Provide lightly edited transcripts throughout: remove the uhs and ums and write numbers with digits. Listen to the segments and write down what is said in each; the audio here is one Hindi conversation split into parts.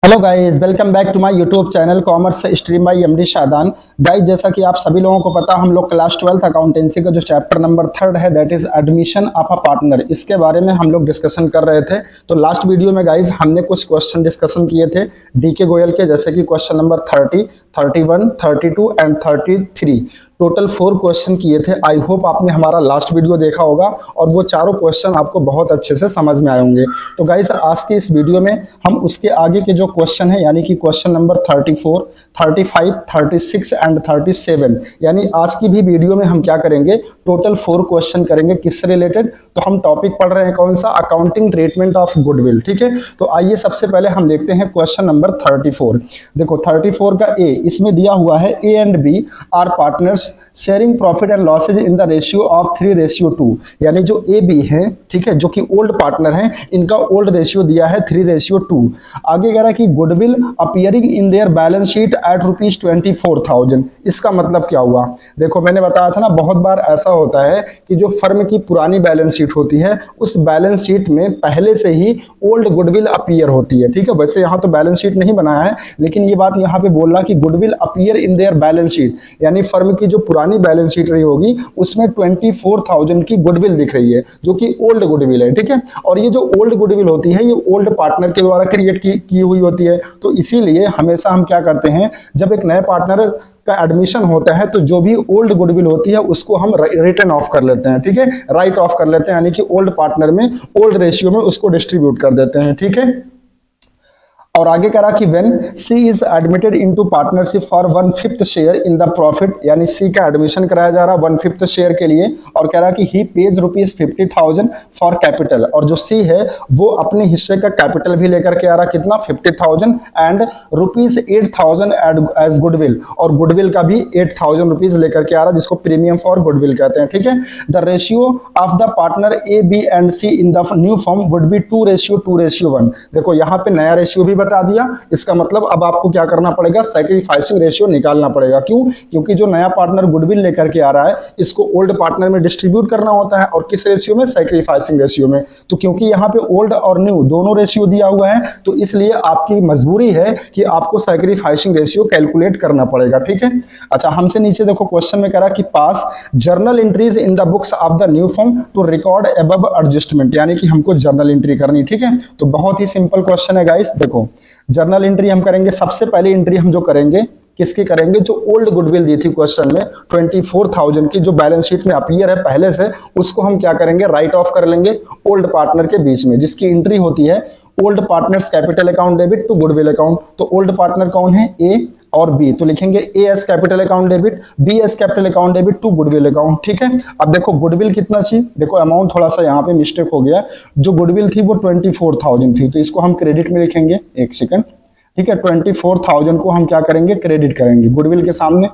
Hello guys, welcome back to my YouTube channel commerce stream by MD Shadan. Guys, जैसा कि आप सभी लोगों को पता, हम लोग क्लास 12th अकाउंटेंसी का जो चैप्टर नंबर 3 है that is admission of a partner, इसके बारे में हम लोग डिस्कशन कर रहे थे। तो लास्ट वीडियो में गाइस हमने कुछ क्वेश्चन डिस्कशन किए थे डीके गोयल के, जैसे कि question number 30, 31, 32 and 33। Total 4 question किए थे। आई होप आपने हमारा लास्ट वीडियो देखा होगा और वो चारों क्वेश्चन आपको बहुत अच्छे से समझ में आए होंगे। तो गाइस, आज के इस वीडियो में हम उसके आगे के जो क्वेश्चन है, यानी कि क्वेश्चन नंबर 34, 35, 36 एंड 37, यानी आज की भी वीडियो में हम क्या करेंगे, टोटल 4 क्वेश्चन करेंगे। किससे रिलेटेड? तो हम टॉपिक पढ़ रहे हैं कौन सा, अकाउंटिंग ट्रीटमेंट ऑफ गुडविल। ठीक है, तो आइए सबसे पहले हम देखते हैं क्वेश्चन नंबर 34। देखो 34 का ए, इसमें दिया हुआ है A and B are partners sharing profit and losses in the ratio of 3:2, यानी जो ए बी है, ठीक है, जो कि ओल्ड पार्टनर है, इनका ओल्ड रेशियो दिया है 3:2। आगे कह रहा है कि goodwill appearing in their balance sheet at ₹24,000। इसका मतलब क्या हुआ? देखो मैंने बताया था ना, बहुत बार ऐसा होता है कि जो फर्म की पुरानी बैलेंस शीट होती है, उस बैलेंस शीट में पहले से ही ओल्ड गुडविल अपीयर होती है। ठीक है, वैसे यहाँ तो बैलेंस शीट नहीं बनाया है, लेकिन ये बात यहाँ पे बोल रहा कि goodwill appear in their balance sheet, यानी फर्म की जो पुरानी बैलेंस शीट रही होगी उसमें 24,000 की गुडविल दिख रही है, जो कि ओल्ड गुडविल है। ठीक है, और ये जो ओल्ड गुडविल होती है, ये ओल्ड पार्टनर के द्वारा क्रिएट की हुई होती है। तो इसीलिए हमेशा हम क्या करते हैं, जब एक नए पार्टनर का एडमिशन होता है तो जो भी ओल्ड गुडविल होती है उसको हम रिटर्न ऑफ कर लेते हैं। ठीक है, राइट ऑफ कर लेते हैं, यानी कि ओल्ड पार्टनर में ओल्ड रेशियो में उसको डिस्ट्रीब्यूट कर देते हैं। ठीक है, और आगे कह रहा कि when C is admitted into partnership for 1/5 share in the profit, यानी सी का एडमिशन कराया जा रहा 1/5 शेयर के लिए, और कह रहा कि ही पेज ₹50,000 फॉर कैपिटल, और जो सी है वो अपने हिस्से का कैपिटल भी लेकर के आ रहा, कितना, 50,000 एंड ₹8,000 एज गुडविल, और गुडविल का भी ₹8,000 लेकर के आ रहा, जिसको प्रीमियम फॉर गुडविल कहते हैं। ठीक है, the ratio of the partner A B and C in the new firm would be 2:2:1। देखो यहाँ पे नया रेशियो भी बता दिया, इसका मतलब अब आपको क्या करना पड़ेगा, सैक्रिफाइसिंग रेशियो निकालना पड़ेगा। क्यों? क्योंकि जो नया पार्टनर गुडविल लेकर के आ रहा है, इसको ओल्ड पार्टनर में डिस्ट्रीब्यूट करना होता है, और किस रेशियो में, सैक्रिफाइसिंग रेशियो में। तो क्योंकि यहाँ पे ओल्ड और न्यू दोनों रेशियो दिया हुआ है, तो इसलिए आपकी मजबूरी है कि आपको सैक्रिफाइसिंग रेशियो कैलकुलेट करना पड़ेगा। ठीक है, अच्छा, हमसे नीचे देखो क्वेश्चन में कह रहा कि pass journal entries in the books of the new firm to record above adjustment, यानी कि हमको जर्नल एंट्री करनी। ठीक है, तो बहुत ही सिंपल क्वेश्चन है गाइस। देखो जर्नल एंट्री हम करेंगे, सबसे पहली एंट्री हम जो करेंगे, किसकी करेंगे, जो ओल्ड गुडविल दी थी क्वेश्चन में 24,000 की, जो बैलेंस शीट में अपीयर है पहले से, उसको हम क्या करेंगे, राइट ऑफ कर लेंगे ओल्ड पार्टनर के बीच में, जिसकी एंट्री होती है old partners capital account debit to goodwill account. तो ओल्ड पार्टनर कौन है, ए और बी, तो लिखेंगे A S capital account debit, B S capital account debit to goodwill account. ठीक है, अब देखो गुडविल कितना थी, देखो अमाउंट थोड़ा सा यहाँ पे मिस्टेक हो गया, जो गुडविल थी वो 24,000 थी, तो इसको हम क्रेडिट में लिखेंगे। एक सेकंड, ठीक है, 24,000 को हम क्या करेंगे, क्रेडिट करेंगे गुडविल के सामने।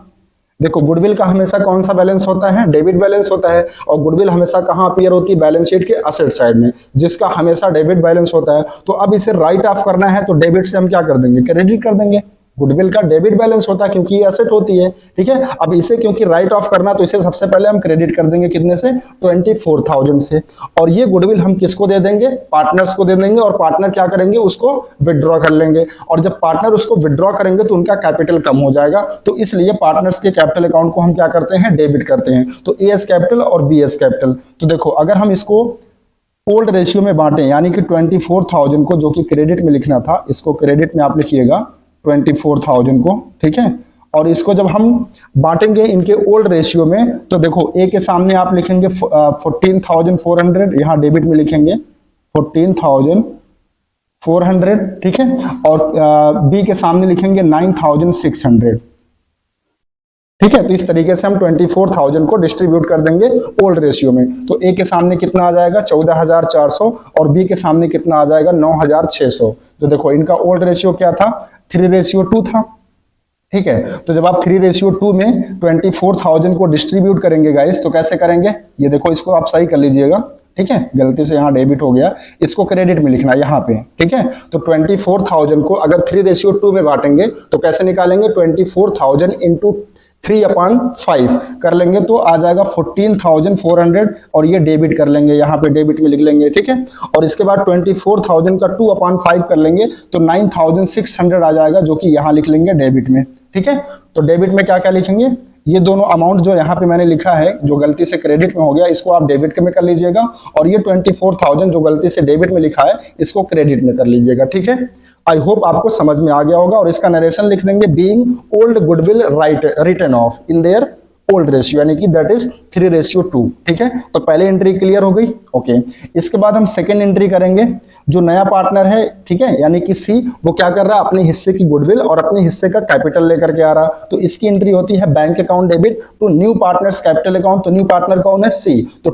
देखो गुडविल का हमेशा कौन सा बैलेंस होता है, डेबिट बैलेंस होता है, और गुडविल हमेशा कहां अपीयर होती है, बैलेंस शीट के असेट साइड में, जिसका हमेशा डेबिट बैलेंस होता है। तो अब इसे राइट ऑफ करना है, तो डेबिट से हम क्या कर देंगे, क्रेडिट कर देंगे। गुडविल का डेबिट बैलेंस होता है क्योंकि ये एसेट होती है। ठीक है, अब इसे क्योंकि राइट ऑफ करना, तो इसे सबसे पहले हम क्रेडिट कर देंगे, कितने से, 24,000 से, और ये गुडविल हम किसको दे देंगे, पार्टनर्स को दे देंगे, और पार्टनर क्या करेंगे, उसको विड्रॉ कर लेंगे, और जब पार्टनर उसको विड्रॉ करेंगे तो उनका कैपिटल कम हो जाएगा, तो इसलिए पार्टनर्स के कैपिटल अकाउंट को हम क्या करते हैं, डेबिट करते हैं। तो ए एस कैपिटल और बी एस कैपिटल। तो देखो अगर हम इसको ओल्ड रेशियो में बांटें, यानी कि 24,000 को, जो कि क्रेडिट में लिखना था, इसको क्रेडिट में आप लिखिएगा 24,000 को। ठीक है, और इसको जब हम बांटेंगे इनके ओल्ड रेशियो में, तो देखो ए के सामने आप लिखेंगे 14,400, यहाँ डेबिट में लिखेंगे 14,400। ठीक है, और बी के सामने लिखेंगे 9,600। ठीक है, तो इस तरीके से हम 24,000 को डिस्ट्रीब्यूट कर देंगे ओल्ड रेशियो में। तो ए के सामने कितना आ जाएगा, 14,400, और बी के सामने कितना आ जाएगा, 9,600। तो देखो इनका ओल्ड रेशियो क्या था, 3:2 था। ठीक है, तो जब आप 3:2 में 24,000 को डिस्ट्रीब्यूट करेंगे गाइस, तो कैसे करेंगे, ये देखो इसको आप सही कर लीजिएगा। ठीक है, गलती से यहाँ डेबिट हो गया, इसको क्रेडिट में लिखना है यहाँ पे। ठीक है, तो 24,000 को अगर 3:2 में बांटेंगे तो कैसे निकालेंगे, 24,000 इंटू 3/5 कर लेंगे तो आ जाएगा 14,400 और ये डेबिट कर लेंगे, यहाँ पे डेबिट में लिख लेंगे, ठीक है। और इसके बाद 24,000 का 2/5 कर लेंगे तो 9,600 आ जाएगा, जो कि यहाँ लिख लेंगे डेबिट में, ठीक है। तो डेबिट में क्या क्या लिखेंगे, ये दोनों अमाउंट जो यहाँ पे मैंने लिखा है जो गलती से क्रेडिट में हो गया, इसको आप डेबिट में कर लीजिएगा, और ये 24,000 जो गलती से डेबिट में लिखा है इसको क्रेडिट में कर लीजिएगा, ठीक है। आई होप आपको समझ में आ गया होगा। और इसका नरेशन लिख देंगे, being old goodwill written off in their old ratio, यानी कि दैट इज 3:2, ठीक है। तो पहले एंट्री क्लियर हो गई, ओके। इसके बाद हम सेकेंड एंट्री करेंगे, जो नया पार्टनर है, ठीक है, यानी कि सी, वो क्या कर रहा है, अपने हिस्से की गुडविल और अपने हिस्से का कैपिटल लेकर के आ रहा, तो इसकी एंट्री होती है bank account debit to new partners capital account. तो न्यू पार्टनर कौन है, सी, तो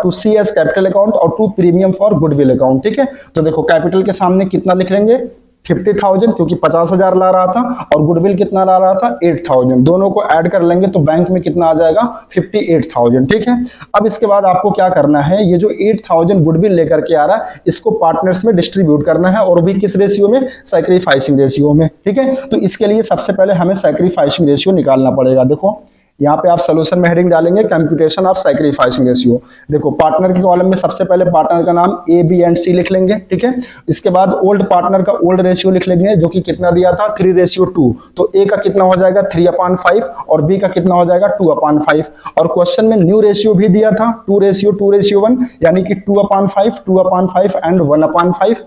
to C's capital account और to premium for goodwill account, ठीक है। तो देखो कैपिटल के सामने कितना लिख लेंगे, 50,000, क्योंकि 50,000 ला रहा था, और गुडविल कितना ला रहा था, 8,000, दोनों को ऐड कर लेंगे तो बैंक में कितना आ जाएगा, 58,000, ठीक है। अब इसके बाद आपको क्या करना है, ये जो 8,000 गुडविल लेकर के आ रहा है इसको पार्टनर्स में डिस्ट्रीब्यूट करना है, और भी किस रेशियो में, सैक्रिफाइसिंग रेशियो में, ठीक है। तो इसके लिए सबसे पहले हमें सैक्रिफाइसिंग रेशियो निकालना पड़ेगा। देखो यहाँ पे आप सोल्यूशन में हेडिंग डालेंगे कंप्यूटेशन ऑफ सैक्रिफाइसिंग रेशियो। देखो पार्टनर के कॉलम में सबसे पहले पार्टनर का नाम ए, बी एंड सी लिख लेंगे, ठीक है। इसके बाद ओल्ड पार्टनर का ओल्ड रेशियो लिख लेंगे, जो कि कितना दिया था, 3:2। तो ए का कितना हो जाएगा, 3/5, और बी का कितना हो जाएगा, 2/5। और क्वेश्चन में न्यू रेशियो भी दिया था, 2:1, यानी कि 2/5 एंड 1/5,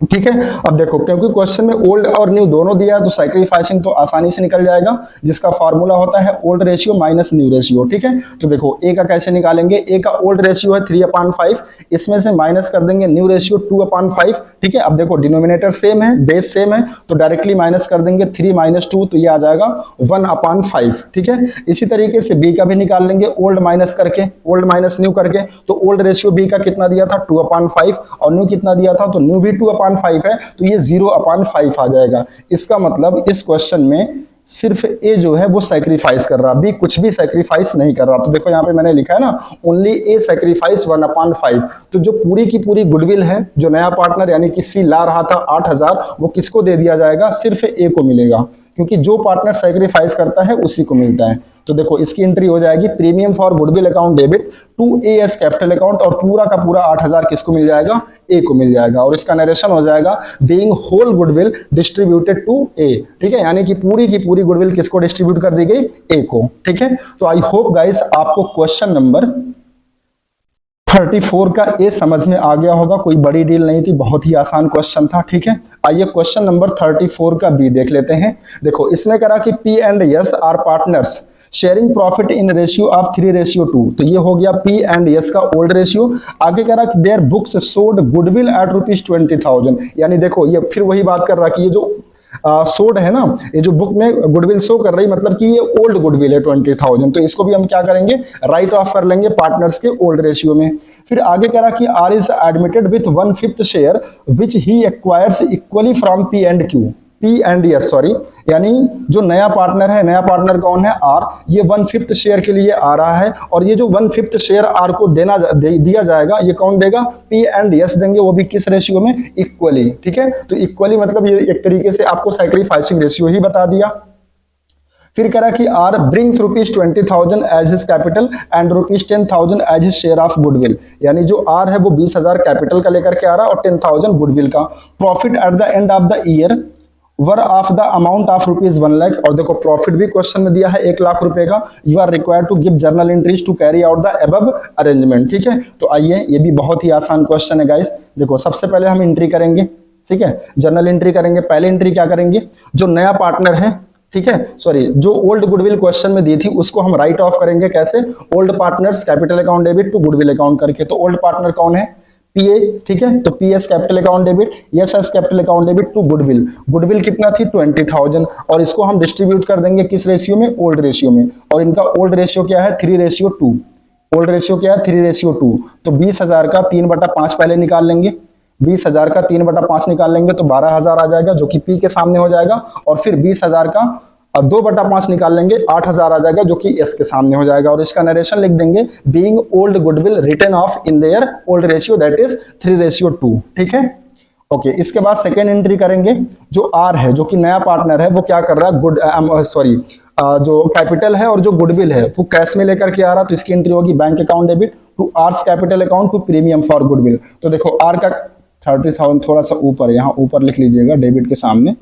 ठीक है। अब देखो क्योंकि क्वेश्चन में ओल्ड और न्यू दोनों दिया है तो सैक्रिफाइसिंग तो आसानी से निकल जाएगा, जिसका फार्मूला होता है old ratio minus new ratio, ठीक है। तो देखो ए का कैसे निकालेंगे, ए का ओल्ड रेशियो है 3/5, इसमें से माइनस कर देंगे न्यू रेशियो 2/5, ठीक है। अब देखो डिनोमिनेटर सेम है, बेस सेम है, तो डायरेक्टली माइनस कर देंगे 3 - 2, तो ये आ जाएगा 1/5, ठीक है। इसी तरीके से बी का भी निकाल लेंगे, ओल्ड माइनस करके, ओल्ड माइनस न्यू करके, तो ओल्ड रेशियो बी का कितना दिया था, 2/5, और न्यू कितना दिया था, तो न्यू भी 2/5 है, तो ये 0/5 आ जाएगा। इसका मतलब इस क्वेश्चन में सिर्फ ए जो है वो सैक्रिफाइस कर रहा, बी कुछ भी सैक्रिफाइस नहीं कर रहा। तो देखो यहाँ पे मैंने लिखा है ना, ओनली ए सैक्रिफाइस 1/5। तो जो पूरी की पूरी गुडविल है, जो नया पार्टनर यानी कि सी ला रहा था 8,000, वो किसको दे दिया जाएगा, सिर्फ ए को मिलेगा, क्योंकि जो पार्टनर सैक्रिफाइस करता है उसी को मिलता है। तो देखो इसकी एंट्री हो जाएगी, premium for goodwill account debit to A S capital account, और पूरा का पूरा 8,000 किसको मिल जाएगा, ए को मिल जाएगा। और इसका नरेशन हो जाएगा, being whole goodwill distributed to A, ठीक है, यानी कि पूरी की पूरी गुडविल किसको डिस्ट्रीब्यूट कर दी गई, ए को, ठीक है। तो आई होप गाइस आपको क्वेश्चन नंबर 34 का ए समझ में आ गया होगा, कोई बड़ी डील नहीं थी, बहुत ही आसान क्वेश्चन था, ठीक है। आइए क्वेश्चन नंबर 34 का बी देख लेते हैं। देखो इसमें करा कि P and S are partners sharing profit in ratio of 3:2, तो ये हो गया पी एंड एस का ओल्ड रेशियो। आगे कह रहा कि their books sold goodwill at ₹20,000, यानी देखो ये फिर वही बात कर रहा कि ये जो सोल्ड है ना, ये जो बुक में गुडविल शो कर रही, मतलब कि ये ओल्ड गुडविल है 20,000, तो इसको भी हम क्या करेंगे, राइट ऑफ कर लेंगे पार्टनर्स के ओल्ड रेशियो में। फिर आगे कह रहा कि R is admitted with 1/5 share which he acquires equally from P and Q, P and S sorry, यानी जो नया पार्टनर है, नया पार्टनर कौन है, आर, ये 1/5 शेयर के लिए आ रहा है, और ये जो 1/5 शेयर आर को दिया जाएगा, ये कौन देगा, पी एंड एस देंगे, वो भी किस रेशियो में, इक्वली, ठीक है। तो इक्वली मतलब ये एक तरीके से आपको सैक्रिफाइसिंग रेशियो ही बता दिया। फिर कह रहा कि R brings ₹20,000 as his capital and ₹10,000 as his share of goodwill, यानी जो आर है वो 20,000 कैपिटल का लेकर के आ रहा है और 10,000 गुडविल का। Profit at the end of the year were of the amount of ₹1,00,000, और देखो प्रॉफिट भी क्वेश्चन में दिया है 1,00,000 रुपए का। You are required to give journal entries to carry out the above arrangement, ठीक है। तो आइए, ये भी बहुत ही आसान क्वेश्चन है गाइस। देखो सबसे पहले हम एंट्री करेंगे, ठीक है, जर्नल एंट्री करेंगे। पहले एंट्री क्या करेंगे, जो नया पार्टनर है, ठीक है, सॉरी, जो ओल्ड गुडविल क्वेश्चन में दी थी उसको हम राइट ऑफ करेंगे, कैसे, old partners capital account debit to goodwill account करके। तो ओल्ड पार्टनर कौन है, पीए, ठीक है, तो P's capital account debit, S's capital account debit to goodwill, goodwill कितना थी 20,000, और इसको हम डिस्ट्रीब्यूट कर देंगे किस रेशियो में, ओल्ड रेशियो में, और इनका ओल्ड रेशियो क्या है, 3:2, ओल्ड रेशियो क्या है, 3:2। तो 20,000 का 3/5 पहले निकाल लेंगे, 20,000 का 3/5 निकाल लेंगे तो 12,000 आ जाएगा, जो कि पी के सामने हो जाएगा, और फिर 20,000 का 2/5 निकाल लेंगे, 8,000 आ जाएगा, जो कि एस के सामने हो जाएगा। और इसका नरेशन लिख देंगे, being old goodwill written off in their old ratio that is 3:2, ठीक है। ओके, इसके बाद सेकेंड एंट्री करेंगे, जो आर है, जो कि नया पार्टनर है, वो क्या कर रहा है, जो कैपिटल है और जो गुडविल है वो कैश में लेकर के आ रहा, तो इसकी एंट्री होगी bank account debit to R's capital account to premium for goodwill. तो देखो आर का 30,000 थोड़ा सा ऊपर, यहाँ ऊपर लिख लीजिएगा डेबिट के सामने,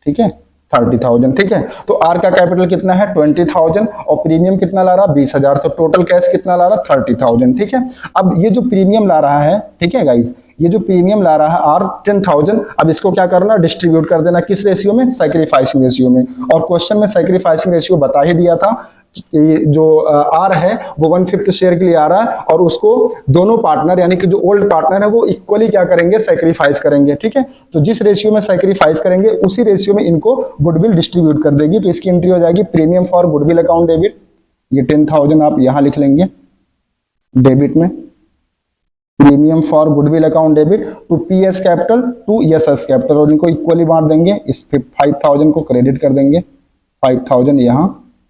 ठीक है 30,000, ठीक है। तो आर का कैपिटल कितना है 20,000 और प्रीमियम कितना ला रहा 20,000, तो टोटल कैश कितना ला रहा 30,000, ठीक है। अब ये जो प्रीमियम ला रहा है, ठीक है गाइस, ये जो प्रीमियम ला रहा है आर 10,000, अब इसको क्या करना डिस्ट्रीब्यूट कर देना किस रेशियो में, सैक्रिफाइसिंग रेशियो में। और क्वेश्चन में सैक्रिफाइसिंग रेशियो बता ही दिया था कि जो आर है वो 1/5 शेयर के लिए आ रहा है और उसको दोनों पार्टनर यानी कि जो ओल्ड पार्टनर है वो इक्वली क्या करेंगे सैक्रिफाइस करेंगे, ठीक है। तो जिस रेशियो में सैक्रिफाइस करेंगे उसी रेशियो में इनको गुडविल डिस्ट्रीब्यूट कर देगी। तो इसकी एंट्री हो जाएगी premium for goodwill account debit, ये 10,000 आप यहां लिख लेंगे डेबिट में, premium for goodwill account debit to P's capital to S's capital, और इनको इक्वली बांट देंगे। इस 5,000 को क्रेडिट कर देंगे, 5,000 यहां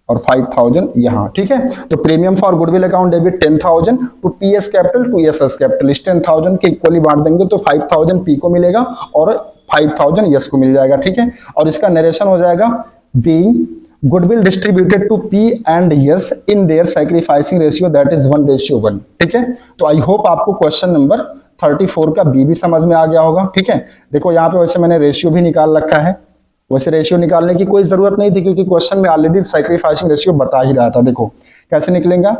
और 5,000 यहां, ठीक है। तो premium for goodwill account debit 10,000 to P's capital to S's capital, इस 10,000 के इक्वली बांट देंगे तो 5,000 पी को मिलेगा और 5,000 यस को मिल जाएगा, ठीक है। और इसका नरेशन हो जाएगा being goodwill distributed to P and S in their sacrificing ratio that is 1:1, ठीक है। तो आई होप आपको क्वेश्चन नंबर 34 का बी भी समझ में आ गया होगा, ठीक है। देखो यहाँ पे वैसे मैंने रेशियो भी निकाल रखा है, वैसे रेशियो निकालने की कोई जरूरत नहीं थी क्योंकि क्वेश्चन में ऑलरेडी सैक्रिफाइसिंग रेशियो बता ही रहा था। देखो कैसे निकलेगा,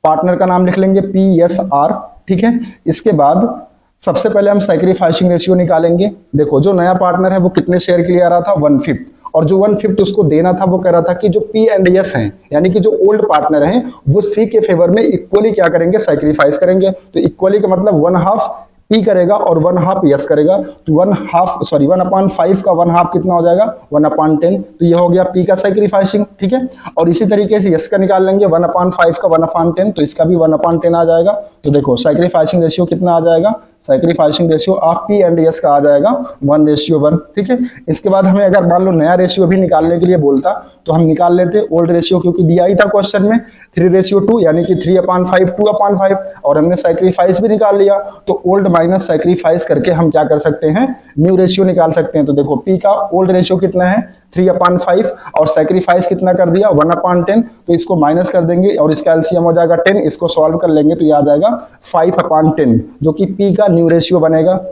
पार्टनर का नाम लिख लेंगे पी एस आर, ठीक है। इसके बाद सबसे पहले हम सैक्रिफाइसिंग रेशियो निकालेंगे। देखो जो नया पार्टनर है वो कितने शेयर के लिए आ रहा था 1/5, और जो 1/5 उसको देना था वो कह रहा था कि जो पी एंड एस हैं यानी कि जो ओल्ड पार्टनर हैं वो सी के फेवर में इक्वली क्या करेंगे सैक्रिफाइस करेंगे। तो इक्वली का मतलब 1/2 पी करेगा और 1/2 यस करेगा, तो 1/5 का 1/2 कितना हो जाएगा 1/10, तो ये हो गया पी का सैक्रिफाइसिंग, ठीक है। और इसी तरीके से यस का निकाल लेंगे 1/5 का 1/10, तो इसका भी 1/10 आ जाएगा। तो देखो सैक्रिफाइसिंग रेशियो कितना आ जाएगा, sacrificing ratio of P and S का आ जाएगा 1:1, ठीक है। इसके बाद हमें अगर मान लो नया रेशियो भी निकालने के लिए बोलता तो हम निकाल लेते ओल्ड रेशियो, क्योंकि दिया ही था क्वेश्चन में 3:2 यानी कि 3/5 2/5, और हमने सैक्रिफाइस भी निकाल लिया। तो ओल्ड माइनस सैक्रिफाइस करके हम क्या कर सकते हैं न्यू रेशियो निकाल सकते हैं। तो देखो पी का ओल्ड रेशियो कितना है 3/5 और सैक्रिफाइस कितना कर दिया 1/10, तो इसको माइनस कर देंगे और इसका एलसीएम हो जाएगा 10, इसको सॉल्व कर लेंगे तो ये आ जाएगा 5/10 जो कि पी का न्यू रेशियो बनेगा।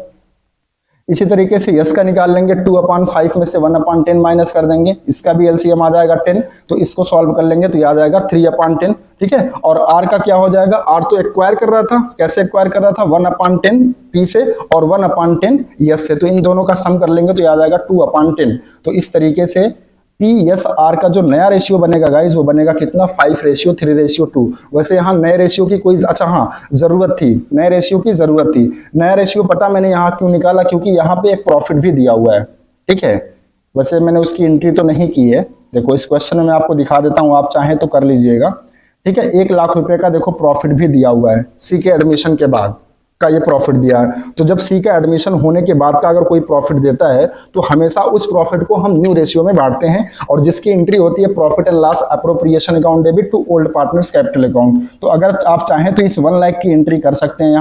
इसी तरीके से यस का निकाल लेंगे 2/5 में से 1/10 माइनस कर देंगे, इसका भी एलसीएम आ जाएगा 10, तो इसको सॉल्व कर लेंगे तो ये आ जाएगा 3/10, ठीक है। और आर का क्या हो जाएगा, आर तो एक्वायर कर रहा था, कैसे एक्वायर कर रहा था 1/10 पी से और 1/10 यस से, तो इन दोनों का सम कर लेंगे तो ये आ जाएगा 2/10। तो इस तरीके से पी एस आर का जो नया रेशियो बनेगा गाइस वो बनेगा कितना 5:3:2। वैसे यहाँ नए रेशियो की कोई अच्छा हाँ जरूरत थी, नए रेशियो की जरूरत थी। नया रेशियो पता मैंने यहाँ क्यों निकाला, क्योंकि यहाँ पे एक प्रॉफिट भी दिया हुआ है, ठीक है। वैसे मैंने उसकी एंट्री तो नहीं की है, देखो इस क्वेश्चन में मैं आपको दिखा देता हूँ, आप चाहें तो कर लीजिएगा, ठीक है। 1 लाख रुपए का देखो प्रॉफिट भी दिया हुआ है, सी के एडमिशन के बाद का ये प्रॉफिट दिया है। तो जब सी का एडमिशन होने के बाद का अगर कोई प्रॉफिट देता है तो हमेशा उस प्रॉफिट को हम न्यू रेशियो में बांटते हैं, और जिसकी एंट्री होती है profit and loss appropriation account debit to old partners capital account. तो अगर आप चाहें तो इस 1 लाख की एंट्री कर सकते हैं,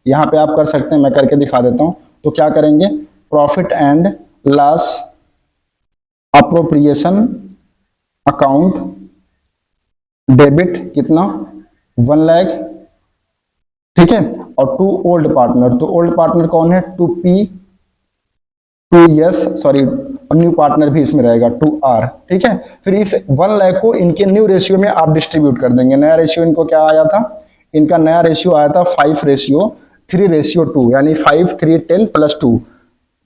यहाँ पे आप कर सकते हैं, मैं करके दिखा देता हूं। तो क्या करेंगे, profit and loss appropriation account debit कितना 1 लाख, ठीक है। और टू ओल्ड पार्टनर, तो ओल्ड पार्टनर कौन है, to P to S sorry, new partner भी इसमें रहेगा 2R, ठीक है। फिर इस 1 लाख को इनके न्यू रेशियो में आप डिस्ट्रीब्यूट कर देंगे। नया रेशियो इनको क्या आया था, इनका नया रेशियो आया था 5:3:2 यानी 5 3 10 + 2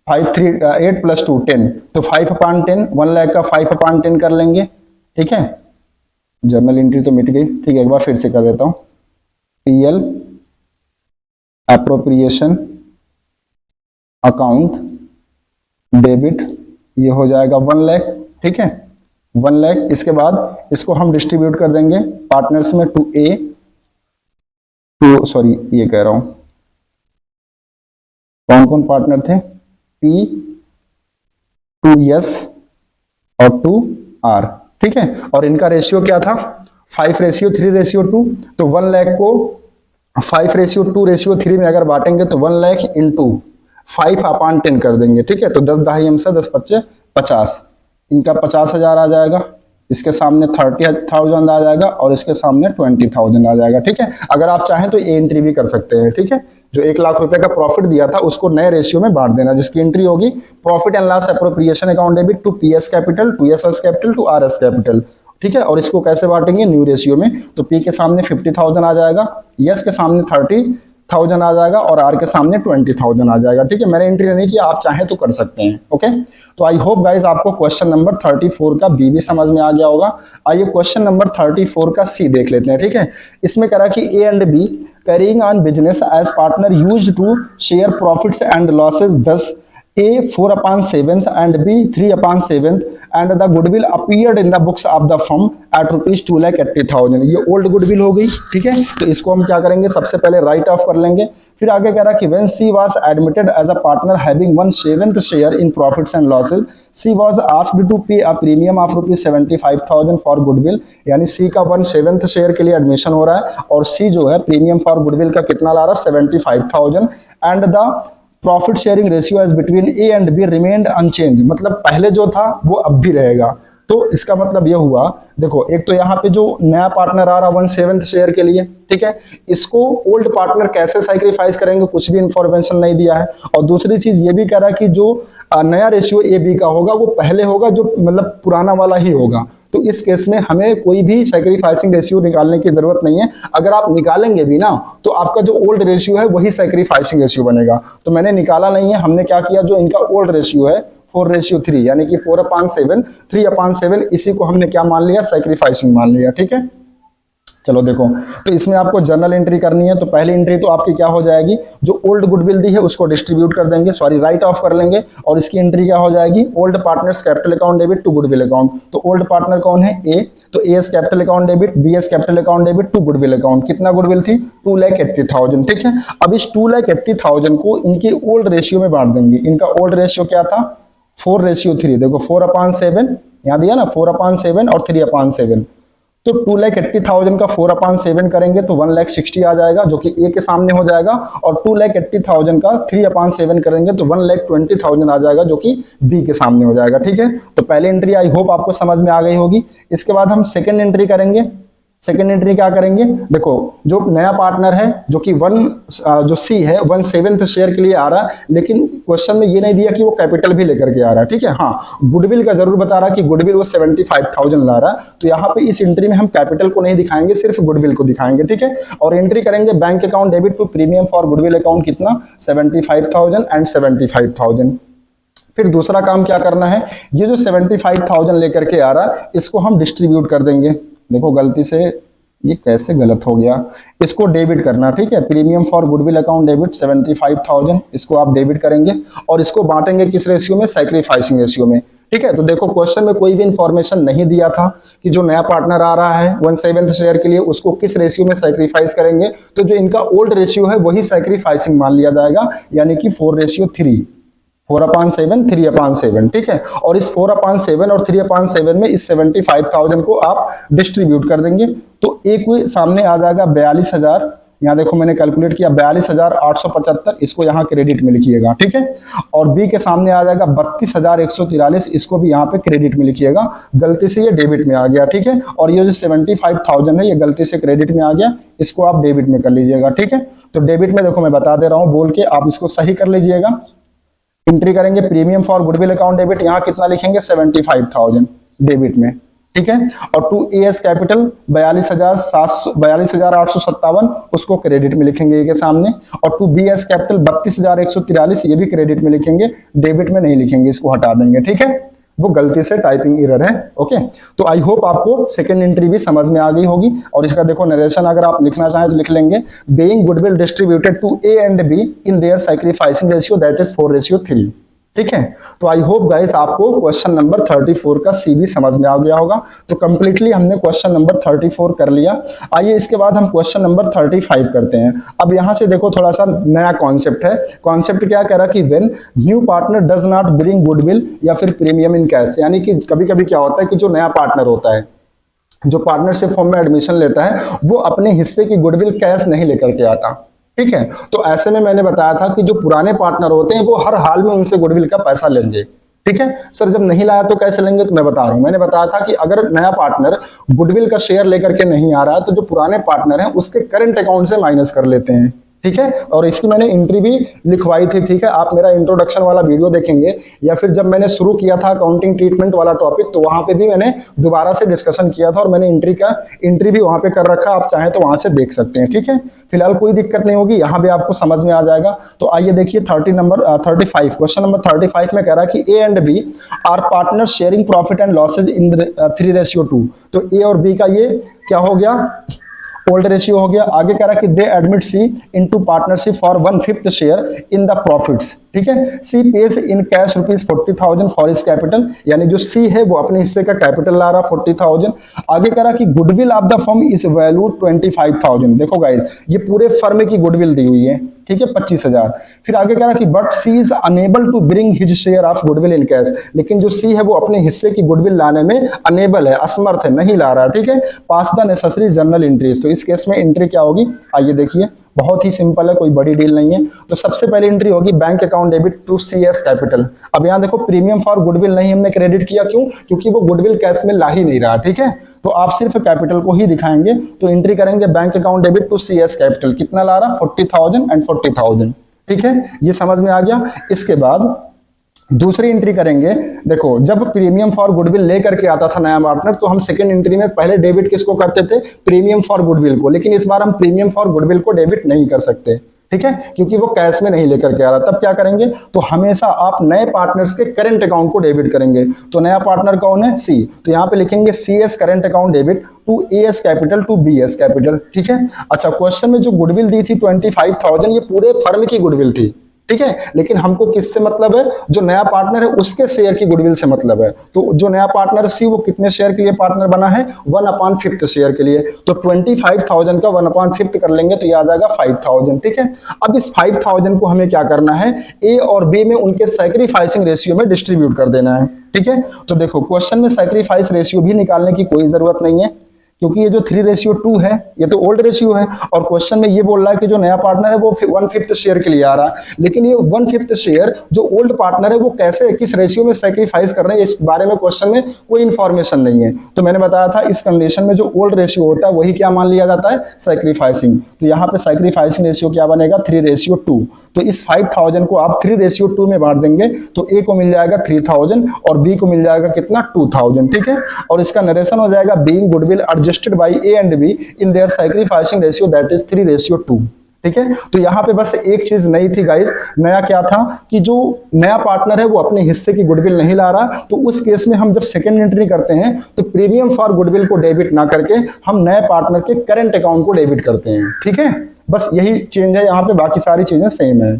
5 3 8 + 2 10, तो 5/10 1 लाख का 5/10 कर लेंगे, ठीक है। जर्नल एंट्री तो मिट गई, ठीक है। एक बार फिर से कर देता हूं, PL एप्रोप्रिएशन अकाउंट डेबिट, ये हो जाएगा 1 लाख, ठीक है 1 लाख। इसके बाद इसको हम डिस्ट्रीब्यूट कर देंगे पार्टनर्स में टू ए टू सॉरी ये कह रहा हूं कौन कौन पार्टनर थे, पी टू यस और 2R, ठीक है। और इनका रेशियो क्या था 5:3:2, तो 1 लाख को 5:2:3 में अगर बांटेंगे तो 1 लाख इंटू 5/10 कर देंगे, ठीक है। तो 10 10 10 10 5 50, इनका 50,000 आ जाएगा, इसके सामने 30,000 आ जाएगा और इसके सामने 20,000 आ जाएगा। ठीक है, अगर आप चाहें तो ये एंट्री भी कर सकते हैं। ठीक है, जो 1,00,000 रुपए का प्रॉफिट दिया था उसको नए रेशियो में बांट देना, जिसकी एंट्री होगी profit and loss appropriation account debit to P's capital, to S's capital, to R's capital. ठीक है, और इसको कैसे बांटेंगे, न्यू रेशियो में। तो पी के सामने 50,000 आ जाएगा, यस के सामने 30,000 आ जाएगा और आर के सामने 20,000 आ जाएगा। ठीक है, मैंने एंट्री नहीं किया, आप चाहें तो कर सकते हैं। ओके, तो आई होप गाइज आपको क्वेश्चन नंबर 34 का बी भी समझ में आ गया होगा। आइए क्वेश्चन नंबर 34 का सी देख लेते हैं। ठीक है, इसमें कह रहा कि A and B carrying on business as partner used to share profits and losses, thus A 4/7 and B 3/7 and the goodwill appeared in the books of the firm at rupees 2,80,000। ये ओल्ड गुडविल हो गई। ठीक है, तो इसको हम क्या करेंगे, सबसे पहले राइट ऑफ कर लेंगे। फिर आगे कह रहा कि when she was admitted as a partner having 1/7 share in profits and losses, she was asked to pay a premium of rupees 75,000 for goodwill। यानी C का 1/7 शेयर के लिए एडमिशन हो रहा है और C जो है प्रीमियम फॉर गुडविल का कितना ला रहा है, 75,000। And the profit sharing ratio as between A and B remained unchanged, मतलब पहले जो था वो अब भी रहेगा। तो इसका मतलब ये हुआ, देखो एक तो यहाँ पे जो नया पार्टनर आ रहा 1/7 शेयर के लिए, ठीक है, इसको ओल्ड पार्टनर कैसे सैक्रिफाइस करेंगे कुछ भी इंफॉर्मेशन नहीं दिया है। और दूसरी चीज ये भी कह रहा है कि जो नया रेशियो ए बी का होगा वो पहले होगा, जो मतलब पुराना वाला ही होगा। तो इस केस में हमें कोई भी सैक्रिफाइसिंग रेशियो निकालने की जरूरत नहीं है। अगर आप निकालेंगे भी ना तो आपका जो ओल्ड रेशियो है वही सैक्रिफाइसिंग रेशियो बनेगा। तो मैंने निकाला नहीं है, हमने क्या किया, जो इनका ओल्ड रेशियो है 4/3 यानी कि 4/7 3/7, इसी को हमने क्या मान लिया, सैक्रिफाइसिंग मान लिया। ठीक है, चलो देखो, तो इसमें आपको जर्नल एंट्री करनी है। तो पहली एंट्री तो आपकी क्या हो जाएगी, जो ओल्ड गुडविल दी है उसको डिस्ट्रीब्यूट कर देंगे, सॉरी राइट ऑफ कर लेंगे। और इसकी एंट्री क्या हो जाएगी, old partners capital account debit to goodwill account. तो ओल्ड पार्टनर कौन है, ए, तो A S capital account debit, B S capital account debit to goodwill account. कितना गुडविल थी, 2,80,000। ठीक है, अब इस 2,80,000 को इनके ओल्ड रेशियो में बांट देंगे। इनका ओल्ड रेशियो क्या था, 4/3। देखो 4/7 यहाँ दिया ना, 4/7 और 3/7। तो 2,80,000 का 4/7 करेंगे तो 1,60,000 आ जाएगा, जो कि ए के सामने हो जाएगा। और 2,80,000 का 3/7 करेंगे तो 1,20,000 आ जाएगा, जो कि बी के सामने हो जाएगा। ठीक है, तो पहली एंट्री आई होप आपको समझ में आ गई होगी। इसके बाद हम सेकेंड एंट्री करेंगे। सेकेंड एंट्री क्या करेंगे, देखो जो नया पार्टनर है जो कि जो सी है 1/7 शेयर के लिए आ रहा है, लेकिन क्वेश्चन में ये नहीं दिया कि वो कैपिटल भी लेकर के आ रहा है। ठीक है, हाँ गुडविल का जरूर बता रहा कि गुडविल वो 75,000 ला रहा है। तो यहाँ पे इस एंट्री में हम कैपिटल को नहीं दिखाएंगे, सिर्फ गुडविल को दिखाएंगे। ठीक है, और एंट्री करेंगे bank account debit to premium for goodwill account, कितना 75,000 एंड 75,000। फिर दूसरा काम क्या करना है, ये जो 75,000 लेकर के आ रहा है इसको हम डिस्ट्रीब्यूट कर देंगे। देखो गलती से ये कैसे गलत हो गया, इसको डेबिट करना। ठीक है, premium for goodwill account debit 75,000, इसको आप डेबिट करेंगे और इसको बांटेंगे किस रेशियो में, सैक्रिफाइसिंग रेशियो में। ठीक है, तो देखो क्वेश्चन में कोई भी इंफॉर्मेशन नहीं दिया था कि जो नया पार्टनर आ रहा है 1/7 शेयर के लिए उसको किस रेशियो में सैक्रिफाइस करेंगे। तो जो इनका ओल्ड रेशियो है वही सैक्रिफाइसिंग मान लिया जाएगा, यानी कि 4/3, 4/7 3/7। ठीक है, और इस 4/7 और 3/7 में इस 75,000 को आप डिस्ट्रीब्यूट कर देंगे। तो एक सामने आ जाएगा 42,000, यहाँ देखो मैंने कैलकुलेट किया 42,875, इसको यहाँ क्रेडिट में लिखिएगा। ठीक है, और बी के सामने आ जाएगा 32,143, इसको भी यहाँ पे क्रेडिट में लिखिएगा। गलती से ये डेबिट में आ गया। ठीक है, और ये जो 75,000 है ये गलती से क्रेडिट में आ गया, इसको आप डेबिट में कर लीजिएगा। ठीक है, तो डेबिट में देखो मैं बता दे रहा हूँ बोल के, आप इसको सही कर लीजिएगा। एंट्री करेंगे premium for goodwill account debit, यहाँ कितना लिखेंगे 75,000 डेबिट में। ठीक है, और टू ए एस कैपिटल 42,857, उसको क्रेडिट में लिखेंगे ए के सामने। और टू बी एस कैपिटल 32,143, ये भी क्रेडिट में लिखेंगे, डेबिट में नहीं लिखेंगे, इसको हटा देंगे। ठीक है, वो गलती से टाइपिंग एरर है। ओके, तो आई होप आपको सेकंड एंट्री भी समझ में आ गई होगी। और इसका देखो नरेशन अगर आप लिखना चाहें तो लिख लेंगे, being goodwill distributed to A and B in their sacrificing ratio that is 4/3। ठीक है, तो आई होप गाइस आपको क्वेश्चन नंबर 34 का सी भी समझ में आ गया होगा। तो कंप्लीटली हमने क्वेश्चन नंबर 34 कर लिया। आइए इसके बाद हम क्वेश्चन नंबर 35 करते हैं। अब यहां से देखो थोड़ा सा नया कॉन्सेप्ट है। कॉन्सेप्ट क्या कह रहा कि when new partner does not bring goodwill या फिर प्रीमियम इन कैश, यानी कि कभी कभी क्या होता है कि जो नया पार्टनर होता है, जो पार्टनरशिप फॉर्म में एडमिशन लेता है, वो अपने हिस्से की गुडविल कैश नहीं लेकर के आता। ठीक है, तो ऐसे में मैंने बताया था कि जो पुराने पार्टनर होते हैं वो हर हाल में उनसे गुडविल का पैसा लेंगे। ठीक है सर, जब नहीं लाया तो कैसे लेंगे? तो मैं बता रहा हूं, मैंने बताया था कि अगर नया पार्टनर गुडविल का शेयर लेकर के नहीं आ रहा है तो जो पुराने पार्टनर हैं उसके करंट अकाउंट से माइनस कर लेते हैं। ठीक है, और इसकी मैंने एंट्री भी लिखवाई थी। ठीक है, आप मेरा इंट्रोडक्शन वाला वीडियो देखेंगे या फिर जब मैंने शुरू किया था अकाउंटिंग ट्रीटमेंट वाला टॉपिक, तो वहां पे भी मैंने दोबारा से डिस्कशन किया था और मैंने एंट्री भी वहां पे कर रखा, आप चाहें तो वहां से देख सकते हैं। ठीक है, फिलहाल कोई दिक्कत नहीं होगी, यहाँ भी आपको समझ में आ जाएगा। तो आइए देखिए 35 क्वेश्चन नंबर 35 में कह रहा है कि A and B are partner sharing profit and losses in 3:2। तो ए और बी का ये क्या हो गया? ओल्ड रेशियो हो गया। आगे कह रहा है कि they admit C into partnership for 1/5 share in the profits. ठीक है, C pays in cash ₹40,000 for his capital, यानी जो सी है वो अपने हिस्से का कैपिटल ला रहा 40,000। आगे कह रहा कि goodwill of the firm is valued 25,000। देखो गाइस, ये पूरे फर्म की गुडविल दी हुई है। ठीक है, 25,000। फिर आगे कह रहा कि but C is unable to bring his share of goodwill in cash, लेकिन जो सी है वो अपने हिस्से की गुडविल लाने में अनेबल है, असमर्थ है, नहीं ला रहा। ठीक है, पास द नेसेसरी जर्नल एंट्रीज। तो इस केस में एंट्री क्या होगी? आइए देखिए, बहुत ही सिंपल है, कोई बड़ी डील नहीं है। तो सबसे पहले एंट्री होगी bank account debit to CS capital. अब यहां देखो प्रीमियम फॉर गुडविल नहीं हमने क्रेडिट किया, क्यों? क्योंकि वो गुडविल कैश में ला ही नहीं रहा। ठीक है, तो आप सिर्फ कैपिटल को ही दिखाएंगे। तो एंट्री करेंगे bank account debit to CS capital, कितना ला रहा? 40,000 एंड 40,000। ठीक है, ये समझ में आ गया। इसके बाद दूसरी एंट्री करेंगे। देखो, जब प्रीमियम फॉर गुडविल लेकर के आता था नया पार्टनर, तो हम सेकंड एंट्री में पहले डेबिट किसको करते थे? प्रीमियम फॉर गुडविल को। लेकिन इस बार हम प्रीमियम फॉर गुडविल को डेबिट नहीं कर सकते। ठीक है, क्योंकि वो कैश में नहीं लेकर के आ रहा। तब क्या करेंगे? तो हमेशा आप नए पार्टनर्स के करंट अकाउंट को डेबिट करेंगे। तो नया पार्टनर कौन है? सी। तो यहाँ पे लिखेंगे C S current account debit to A S capital to B S capital. ठीक है, अच्छा, क्वेश्चन में जो गुडविल दी थी 25,000, ये पूरे फर्म की गुडविल थी। ठीक है, लेकिन हमको किससे मतलब है? जो नया पार्टनर है उसके शेयर की गुडविल से मतलब है। तो जो नया पार्टनर सी, वो कितने शेयर के लिए पार्टनर बना है? 1/5 शेयर के लिए। तो 25,000 का 1/5 कर लेंगे तो ये आ जाएगा 5,000। ठीक है, अब इस 5,000 को हमें क्या करना है? ए और बी में उनके सैक्रिफाइसिंग रेशियो में डिस्ट्रीब्यूट कर देना है। ठीक है, तो देखो क्वेश्चन में सैक्रिफाइस रेशियो भी निकालने की कोई जरूरत नहीं है, क्योंकि ये जो 3:2 है ये तो ओल्ड रेशियो है, और क्वेश्चन में ये बोल रहा है कि जो नया पार्टनर है वो 1/5 शेयर के लिए आ रहा है। लेकिन ये 1/5 शेयर जो ओल्ड पार्टनर है वो कैसे, किस रेशियो में सैक्रिफाइस कर रहे हैं, इस बारे में क्वेश्चन में कोई इंफॉर्मेशन नहीं है। तो मैंने बताया था इस कंडीशन में जो ओल्ड रेशियो होता है वही क्या मान लिया जाता है? सैक्रिफाइसिंग। तो यहाँ पे सैक्रिफाइसिंग रेशियो क्या बनेगा? 3:2। तो इस 5,000 को आप 3:2 में बांट देंगे तो ए को मिल जाएगा 3,000 और बी को मिल जाएगा कितना? 2,000। ठीक है, और इसका नरेशन हो जाएगा being goodwill adjusted by A and B in their sacrificing ratio that is 3:2। ठीक है, तो यहां पे बस एक चीज नई थी गाइस। नया क्या था कि जो नया पार्टनर है वो अपने हिस्से की गुडविल नहीं ला रहा। तो उस केस में हम जब सेकंड एंट्री करते हैं तो प्रीमियम फॉर गुडविल को डेबिट ना करके हम नए पार्टनर के करंट अकाउंट को डेबिट करते हैं। ठीक है, बस यही चेंज है यहाँ पे, बाकी सारी चीजें सेम है।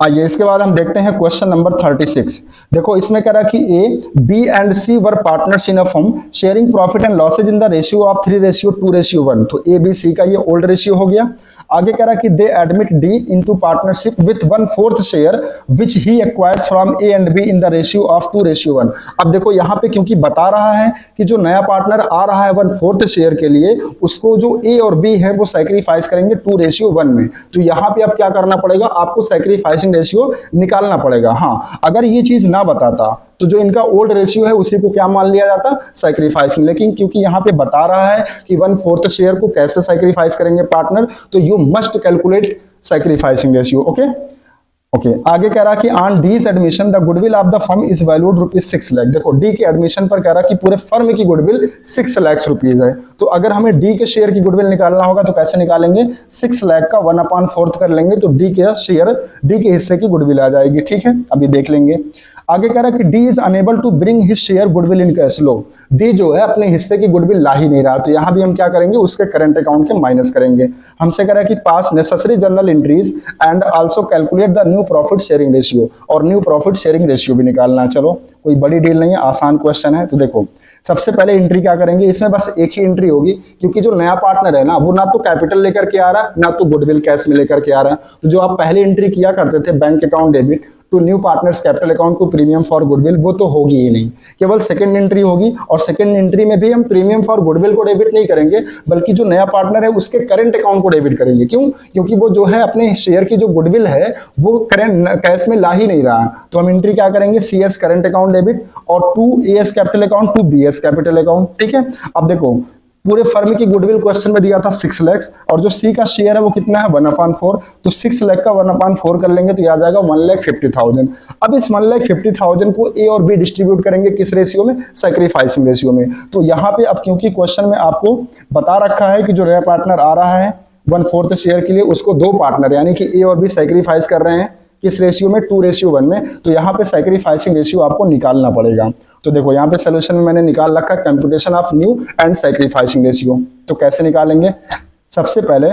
आइए इसके बाद हम देखते हैं क्वेश्चन नंबर 36। देखो इसमें कह रहा है कि A, B and C were partners in a firm sharing profit and losses in the ratio of 3:2:1। तो ए बी सी का ये ओल्ड रेशियो हो गया। आगे कह रहा है कि they admit D into partnership with 1/4 share which he acquires from A and B in the ratio of 2:1। अब देखो यहाँ पे क्योंकि बता रहा है कि जो नया पार्टनर आ रहा है 1/4 शेयर के लिए, उसको जो ए और बी है वो सैक्रिफाइस करेंगे 2:1 में। तो यहाँ पे अब क्या करना पड़ेगा? आपको सैक्रिफाइस रेशियो निकालना पड़ेगा। हाँ, अगर ये चीज ना बताता तो जो इनका ओल्ड रेशियो है उसी को क्या मान लिया जाता? सैक्रिफाइसिंग। लेकिन क्योंकि यहाँ पे बता रहा है कि 1/4 शेयर को कैसे सैक्रिफाइस करेंगे पार्टनर, तो you must calculate sacrificing ratio. Okay, आगे कह रहा कि on D's admission the goodwill of the firm is valued ₹6 lakh. देखो डी के एडमिशन पर कह रहा कि पूरे फर्म की गुडविल 6 लाख रुपीज है। तो अगर हमें डी के शेयर की गुडविल निकालना होगा तो कैसे निकालेंगे? 6 लाख का 1/4 कर लेंगे तो डी के शेयर, डी के हिस्से की गुडविल आ जाएगी। ठीक है, अभी देख लेंगे। आगे कह रहा है कि D is unable to bring his share goodwill in cash. लो, डी जो है अपने हिस्से की गुडविल ला ही नहीं रहा, तो यहां भी हम क्या करेंगे? उसके करंट अकाउंट के माइनस करेंगे। हमसे कह रहा है कि पास necessary journal entries and also calculate the new profit sharing ratio, और न्यू प्रॉफिट शेयरिंग रेशियो भी निकालना है। चलो, कोई बड़ी डील नहीं है, आसान क्वेश्चन है। तो देखो सबसे पहले एंट्री क्या करेंगे? इसमें बस एक ही एंट्री होगी, क्योंकि जो नया पार्टनर है ना वो ना तो कैपिटल लेकर के आ रहा है ना तो गुडविल कैश में लेकर के आ रहा है। तो जो आप पहले एंट्री किया करते थे bank account debit to new partners capital account to premium for goodwill, वो तो होगी ही नहीं, केवल सेकंड एंट्री होगी। और सेकंड एंट्री में भी हम प्रीमियम फॉर गुडविल को डेबिट नहीं करेंगे, बल्कि जो नया पार्टनर है उसके करंट अकाउंट को डेबिट करेंगे। क्यों? क्योंकि वो जो है अपने शेयर की जो गुडविल है वो करंट कैश में ला ही नहीं रहा। तो हम एंट्री क्या करेंगे, CS करंट अकाउंट डेबिट और to AS capital account to BS capital account. ठीक है, अब देखो पूरे फर्म की गुडविल क्वेश्चन में दिया था 6 लाख, और जो सी का शेयर है वो कितना है 1/4, तो 6 लाख का 1/4 कर लेंगे तो ये आ जाएगा 1,50,000। अब इस 1,50,000 को ए और बी डिस्ट्रीब्यूट करेंगे किस रेशियो में, सैक्रिफाइसिंग रेशियो में। तो यहाँ पे अब क्योंकि क्वेश्चन में आपको बता रखा है कि जो नया पार्टनर आ रहा है 1/4 शेयर के लिए, उसको दो पार्टनर यानी कि ए और बी सैक्रिफाइस कर रहे हैं किस रेशियो में, 2:1 में, तो यहाँ पे सैक्रिफाइसिंग रेशियो आपको निकालना पड़ेगा। तो देखो यहाँ पे सोल्यूशन में मैंने निकाल रखा computation of new and sacrificing ratio. तो कैसे निकालेंगे, सबसे पहले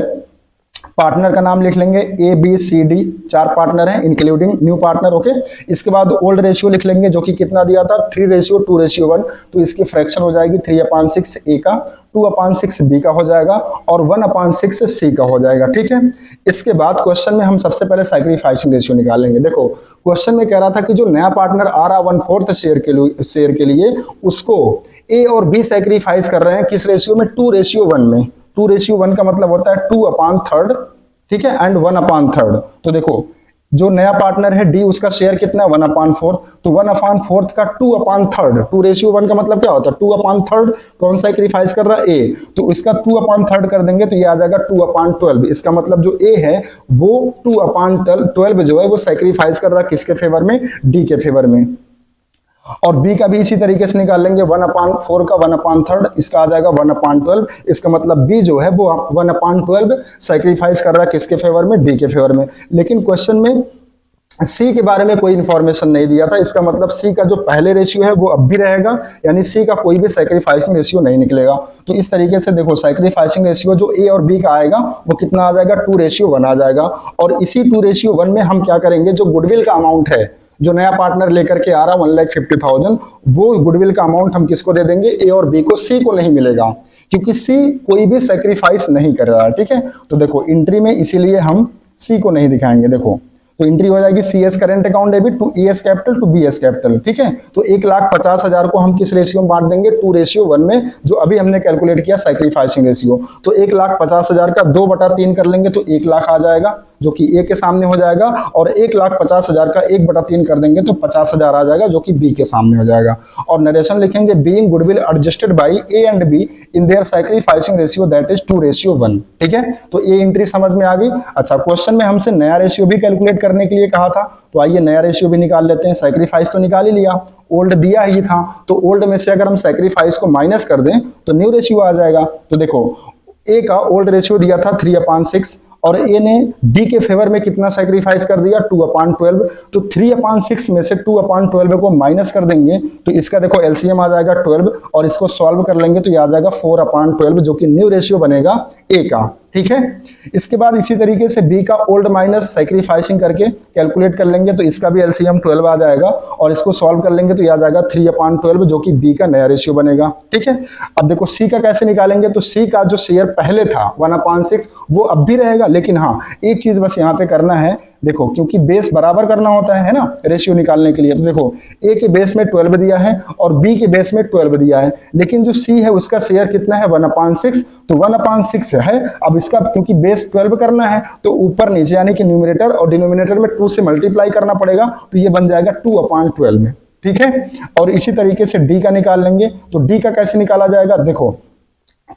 पार्टनर का नाम लिख लेंगे ABCD, 4 पार्टनर हैं इंक्लूडिंग न्यू पार्टनर। ओके, इसके बाद ओल्ड रेशियो लिख लेंगे जो कि कितना दिया था 3:2:1, तो इसकी फ्रैक्शन हो जाएगी 3/6 A का, 2/6 B का हो जाएगा और 1/6 C का हो जाएगा। ठीक है, इसके बाद क्वेश्चन में हम सबसे पहले सैक्रिफाइसिंग रेशियो निकालेंगे। देखो क्वेश्चन में कह रहा था कि जो नया पार्टनर आ रहा 1/4 शेयर के लिए उसको A और B सैक्रिफाइस कर रहे हैं किस रेशियो में, 2:1 में। 2:1 का मतलब होता है 2/3, ठीक है, एंड 1/3। तो देखो जो नया पार्टनर है डी, उसका शेयर कितना है 1/4, तो 1/4 का 2/3, 2:1 का मतलब क्या होता है 2/3, कौन सैक्रिफाइस कर रहा है ए, तो इसका 2/3 कर देंगे तो ये आ जाएगा 2/12। इसका मतलब जो ए है वो 2/12 जो है वो सैक्रिफाइस कर रहा है किसके फेवर में, डी के फेवर में। और बी का भी इसी तरीके से निकाल लेंगे, 1/4 का 1/3, इसका आ जाएगा 1/12। इसका मतलब बी जो है वो 1/12 सैक्रिफाइस कर रहा है किसके फेवर में, डी के फेवर में। लेकिन क्वेश्चन में सी के बारे में कोई इंफॉर्मेशन नहीं दिया था, इसका मतलब सी का जो पहले रेशियो है वो अब भी रहेगा, यानी सी का कोई भी सैक्रिफाइसिंग रेशियो नहीं निकलेगा। तो इस तरीके से देखो सैक्रिफाइसिंग रेशियो जो ए और बी का आएगा वो कितना आ जाएगा 2:1 आ जाएगा। और इसी 2:1 में हम क्या करेंगे, जो गुडविल का अमाउंट है जो नया पार्टनर लेकर के आ रहा 1,50,000, वो गुडविल का अमाउंट हम किसको दे देंगे, ए और बी को। सी को नहीं मिलेगा क्योंकि सी कोई भी सैक्रिफाइस नहीं कर रहा है। ठीक है, तो देखो एंट्री में इसीलिए हम सी को नहीं दिखाएंगे। देखो तो एंट्री हो जाएगी CS current account debit to ES capital to BS capital. ठीक है, तो 1,50,000 को हम किस रेशियो में बांट देंगे, 2:1 में, जो अभी हमने कैलकुलेट किया सैक्रिफाइसिंग रेशियो। तो 1,50,000 का 2/3 कर लेंगे तो 1 लाख आ जाएगा जो कि ए के सामने हो जाएगा, और 1,50,000 का 1/3 कर देंगे तो 50,000 आ जाएगा जो कि बी के सामने हो जाएगा। और नरेशन लिखेंगे being goodwill adjusted by A and B in their sacrificing ratio that is 2:1। ठीक है, तो ये एंट्री समझ में आ गई। अच्छा, क्वेश्चन में हमसे नया रेशियो भी कैलकुलेट करने के लिए कहा था, तो आइए नया रेशियो भी निकाल लेते हैं। सैक्रिफाइस तो निकाल ही लिया, ओल्ड दिया ही था, तो ओल्ड में से अगर हम सैक्रिफाइस को माइनस कर दें तो न्यू रेशियो आ जाएगा। तो देखो ए का ओल्ड रेशियो दिया था 3/6, और ए ने डी के फेवर में कितना सैक्रिफाइस कर दिया 2/12, तो 3/6 में से 2/12 को माइनस कर देंगे तो इसका देखो एलसीएम आ जाएगा 12, और इसको सॉल्व कर लेंगे तो ये आ जाएगा 4/12 जो कि न्यू रेशियो बनेगा ए का। ठीक है, इसके बाद इसी तरीके से बी का ओल्ड माइनस सैक्रिफाइसिंग करके कैलकुलेट कर लेंगे तो इसका भी एलसीएम 12 आ जाएगा, और इसको सॉल्व कर लेंगे तो ये आ जाएगा 3/12 जो कि बी का नया रेशियो बनेगा। ठीक है, अब देखो सी का कैसे निकालेंगे, तो सी का जो शेयर पहले था 1/6 वो अब भी रहेगा, लेकिन हाँ एक चीज बस यहाँ पे करना है, देखो क्योंकि बेस बराबर करना होता है ना रेशियो निकालने के लिए। तो देखो ए के बेस में 12 दिया है और बी के बेस में 12 दिया है, लेकिन जो सी है उसका शेयर कितना है 1/6, तो 1/6 है। अब इसका क्योंकि बेस 12 करना है तो ऊपर नीचे यानी कि न्यूमरेटर और डिनोमिनेटर में 2 से मल्टीप्लाई करना पड़ेगा, तो ये बन जाएगा 2/12 में। ठीक है, और इसी तरीके से डी का निकाल लेंगे, तो डी का कैसे निकाला जाएगा, देखो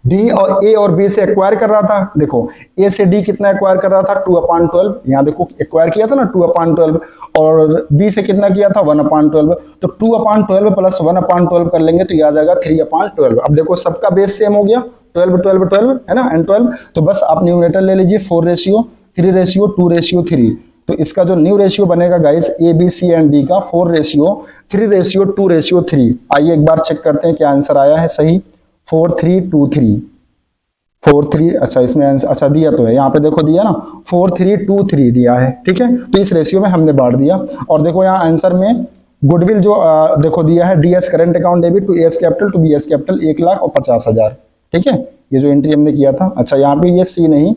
डी और ए और बी से एक्वायर कर रहा था, देखो ए से डी कितना एक्वायर कर रहा था 2/12, यहाँ देखो एक्वायर किया था ना 2/12, और बी से कितना किया था 1/12, तो 2/12 प्लस 1/12 कर लेंगे तो ये आ जाएगा 3/12। अब देखो सबका बेस सेम हो गया 12 12 12 है ना, एंड 12, तो बस आप न्यूमरेटर ले लीजिए 4:3, 2:3, तो इसका जो न्यू रेशियो बनेगा guys A B C and D का 4:3:2:3। आइए एक बार चेक करते हैं क्या आंसर आया है सही, 4:3:2:3, 4:3, अच्छा इसमें अच्छा दिया तो है, यहाँ पे देखो दिया ना 4:3:2:3 दिया है। ठीक है, तो इस रेशियो में हमने बांट दिया, और देखो यहाँ आंसर में गुडविल जो देखो दिया है DS current account debit to AS capital to BS capital 1,50,000। ठीक है, ये जो एंट्री हमने किया था। अच्छा यहाँ पे ये सी नहीं,